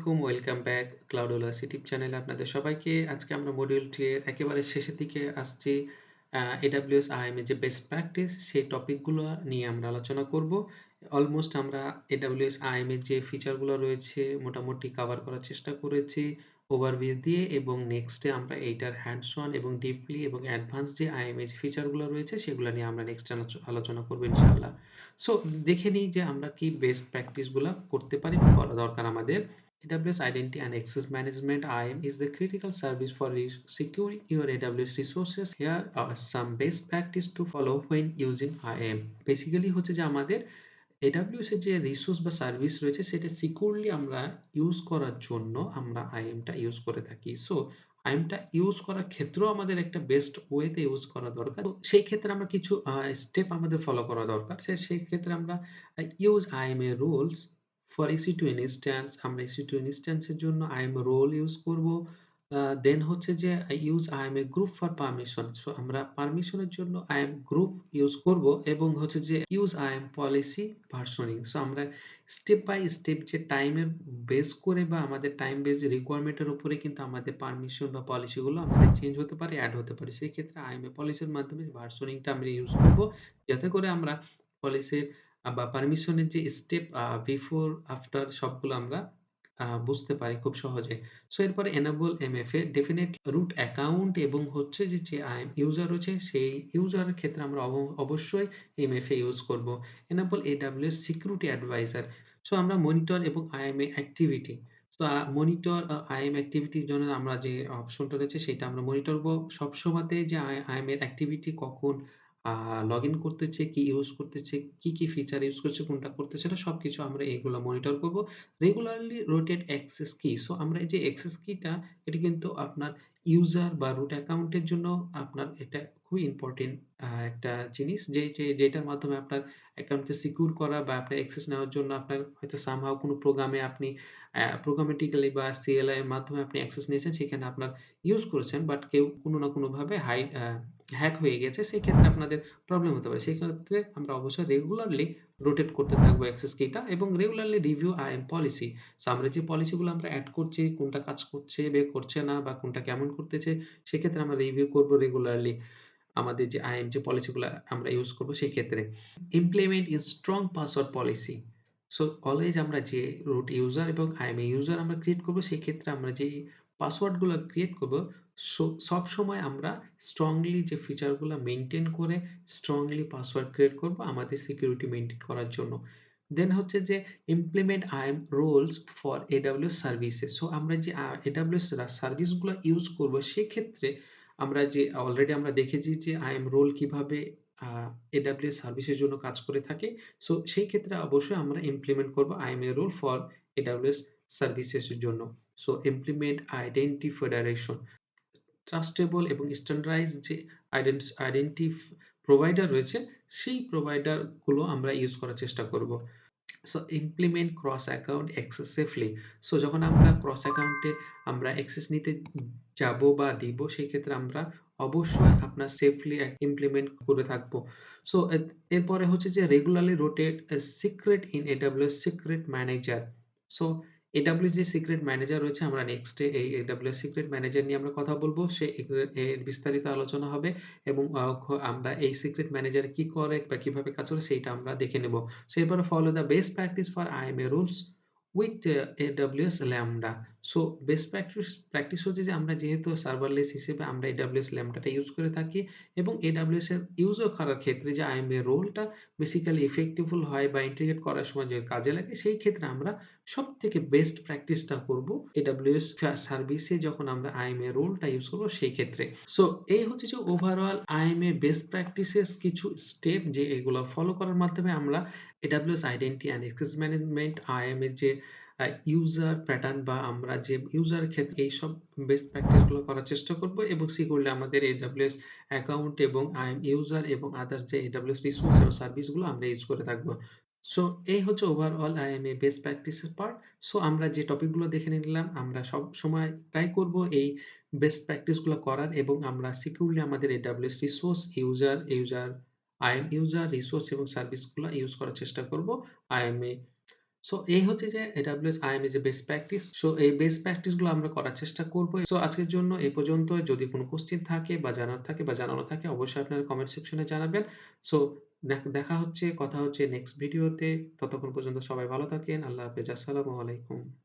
আলাইকুম, welcome back ClouDolus YouTube চ্যানেলে আপনাদের সবাইকে। আজকে আমরা মডিউলটির একেবারে শেষের দিকে আসছি। AWS IAM এর যে বেস্ট প্র্যাকটিস সেই টপিকগুলো নিয়ে আমরা আলোচনা করব। অলমোস্ট আমরা AWS IAM এর যে ফিচারগুলো রয়েছে মোটামুটি কভার করার চেষ্টা করেছি ওভারভিউ দিয়ে এবং নেক্সটে আমরা এইটার হ্যান্ডস অন এবং ডিপলি এবং অ্যাডভান্স যে IAM এর ফিচারগুলো রয়েছে সেগুলো নিয়ে আমরা নেক্সট আলোচনা করব ইনশাআল্লাহ। সো দেখে নিই যে আমরা কি বেস্ট প্র্যাকটিস গুলা করতে পারি বা করা দরকার আমাদের। AWS Identity and Access Management IAM is the critical service for securing your AWS resources. Here are some best practice to follow when using IAM. Basically হচ্ছে যে আমাদের AWS এর যে রিসোর্স বা সার্ভিস রয়েছে সেটা সিকিউরলি আমরা ইউজ করার জন্য আমরা IAM টা ইউজ করে থাকি। সো IAM টা ইউজ করার ক্ষেত্রেও আমাদের একটা বেস্ট ওয়েতে ইউজ করা দরকার। তো সেই ক্ষেত্রে আমরা কিছু স্টেপ আমাদের ফলো করা দরকার। সেই ক্ষেত্রে আমরা ইউজ IAM এর রুলস ফর EC2 ইনস্ট্যান্স আমরা EC2 ইনস্ট্যান্স এর জন্য IAM রোল ইউজ করব। দেন হচ্ছে যে use IAM A group for permission. So আমরা পারমিশনের জন্য IAM গ্রুপ ইউজ করব এবং হচ্ছে যে use IAM policy versioning. So আমরা স্টেপ বাই স্টেপ যে টাইমের বেস করে বা আমাদের টাইম বেস রিকোয়ারমেন্ট এর উপরে কিন্তু আমাদের পারমিশন বা পলিসি গুলো আমাদের চেঞ্জ হতে পারে, এড হতে পারে। সেই ক্ষেত্রে IAM পলিসির মাধ্যমে ভার্সনিং টা আমরা ইউজ করব। যাতে করে আমরা পলিসির বা পারমিশন এর যে স্টেপ বিফোর আফটার সবগুলো আমরা বুঝতে পারি খুব সহজে। সো এরপরে enable MFA definite root account এবং হচ্ছে যে IAM ইউজার রয়েছে সেই ইউজারের ক্ষেত্রে আমরা অবশ্যই MFA ইউজ করব। enable AWS security advisor. So আমরা মনিটর এবং IAM এর অ্যাক্টিভিটি। সো মনিটর IAM অ্যাক্টিভিটির জন্য আমরা যে অপশনটা রয়েছে সেটা আমরা মনিটর করব। সবসময়তে যে IAM এর অ্যাক্টিভিটি কখন লগইন করতেছে, কি ইউজ করতেছে, কি ফিচার ইউজ করছে, কোনটা করতেছে না সবকিছু আমরা এগুলা মনিটর করব। রেগুলারলি রোটেট অ্যাক্সেস কি। সো আমরা এই যে অ্যাক্সেস কিটা এটা কিন্তু আপনার ইউজার বা রুট অ্যাকাউন্টের জন্য আপনার এটা খুবই ইম্পোর্টেন্ট একটা জিনিস যেটার মাধ্যমে আপনার অ্যাকাউন্টকে সিকিউর করা বা আপনার অ্যাক্সেস নেওয়ার জন্য আপনার হয়তো সামহাউ কোনো প্রোগ্রামে আপনি প্রোগ্রামেটিক্যালি বা CLI এর মাধ্যমে আপনি অ্যাক্সেস নিয়েছেন সেখানে আপনার ইউজ করেছেন বাট কেউ কোনো না কোনোভাবে হ্যাক হয়ে গেছে। সেক্ষেত্রে আপনাদের প্রবলেম হতে পারে। সেক্ষেত্রে আমরা অবশ্যই রেগুলারলি রোটেট করতে থাকবো অ্যাক্সেস কিটা এবং regularly review IAM policy. So আমরা যে পলিসিগুলো আমরা এড করছি, কোনটা কাজ করছে বা করছে না বা কোনটা কেমন করতেছে, সেক্ষেত্রে আমরা রিভিউ করব রেগুলারলি। আমাদের যে IAM যে পলিসিগুলা আমরা ইউজ করব সেক্ষেত্রে। Implement in strong password policy. So always আমরা যে রুট ইউজার এবং IAM ইউজার আমরা ক্রিয়েট করব সেক্ষেত্রে আমরা যে পাসওয়ার্ড গুলা ক্রিয়েট করব সবসময় আমরা স্ট্রংলি যে ফিচার গুলা মেইনটেইন করে স্ট্রংলি পাসওয়ার্ড ক্রিয়েট করব আমাদের সিকিউরিটি মেইনটেইন করার জন্য। দেন হচ্ছে যে implement IAM roles for AWS services. So আমরা যে AWS সার্ভিস গুলা ইউজ করব সেক্ষেত্রে আমরা যে অলরেডি আমরা দেখেছি যে IAM রোল কিভাবে আ AWS সার্ভিসের জন্য কাজ করে থাকে। সো সেই ক্ষেত্রে অবশ্যই আমরা ইমপ্লিমেন্ট করব IAM role for AWS services এর জন্য। So implement identity federation. Trustable এবং স্ট্যান্ডার্ডাইজড যে আইডেন্টি প্রোভাইডার রয়েছে সেই প্রোভাইডার গুলো আমরা ইউজ করার চেষ্টা করব। So implement cross account access safely. So যখন আমরা ক্রস অ্যাকাউন্টে আমরা অ্যাক্সেস নিতে যাবো বা দিব সেক্ষেত্রে আমরা অবশ্যই আপনার সেফলি ইমপ্লিমেন্ট করে থাকবো। সো এরপরে হচ্ছে যে regularly rotate secret in AWS secret manager. So AWS যে সিক্রেট ম্যানেজার রয়েছে আমরা নেক্সটে এই AWS সিক্রেট ম্যানেজার নিয়ে আমরা কথা বলবো। এর বিস্তারিত আলোচনা হবে এবং আমরা এই সিক্রেট ম্যানেজার কি করে বা কিভাবে কাজ করে সেইটা আমরা দেখে নেব। সো এরপরে follow the best practice for IAM rules with AWS Lambda। So best practice হচ্ছে যে আমরা যেহেতু সার্ভারলেস হিসেবে আমরা AWS Lambda টা ইউজ করে থাকি এবং AWS এর ইউজও করার ক্ষেত্রে যে IAM এর রোলটা বেসিক্যালি ইফেক্টিভফুল হয় বা ইন্টিগ্রেট করার সময় যে কাজে লাগে সেই ক্ষেত্রে আমরা সবথেকে বেস্ট প্র্যাকটিসটা করব AWS সার্ভিসে যখন আমরা IAM এর রোলটা ইউজ করব সেই ক্ষেত্রে। সো এই হচ্ছে যে ওভারঅল IAM এর বেস্ট প্র্যাকটিসেস কিছু স্টেপ যে এগুলো ফলো করার মাধ্যমে আমরা AWS identity and access management IAM এর যে ইউজার প্যাটার্ন বা আমরা যে ইউজারের ক্ষেত্রে এইসব বেস্ট প্র্যাকটিস গুলো করার চেষ্টা করব এবং সিকিউরলি আমাদের AWS অ্যাকাউন্ট এবং IAM ইউজার এবং আদার্স যে AWS রিসোর্স এবং সার্ভিস গুলো আমরা ইউজ করে থাকব। সো এই হচ্ছে ওভারঅল IAM এর বেস্ট প্র্যাকটিস এর পার্ট। সো আমরা যে টপিক গুলো দেখে নিলাম আমরা সবসময় ট্রাই করব এই বেস্ট প্র্যাকটিস গুলো করার এবং আমরা সিকিউরলি আমাদের AWS resource user IAM user resource এবং সার্ভিস গুলা ইউজ করার চেষ্টা করব IAM এ। সো এই হচ্ছে যে AWS IAM এর যে বেস্ট প্র্যাকটিস। সো এই বেস্ট প্র্যাকটিস গুলো আমরা করার চেষ্টা করব। সো আজকের জন্য এই পর্যন্তই। যদি কোন কোয়েশ্চেন থাকে বা জানার থাকে বা জানানো থাকে অবশ্যই আপনারা কমেন্ট সেকশনে জানাবেন। সো দেখা হচ্ছে, কথা হচ্ছে নেক্সট ভিডিওতে। ততক্ষণ পর্যন্ত সবাই ভালো থাকেন। আল্লাহ হাফেজ। আসসালামু আলাইকুম।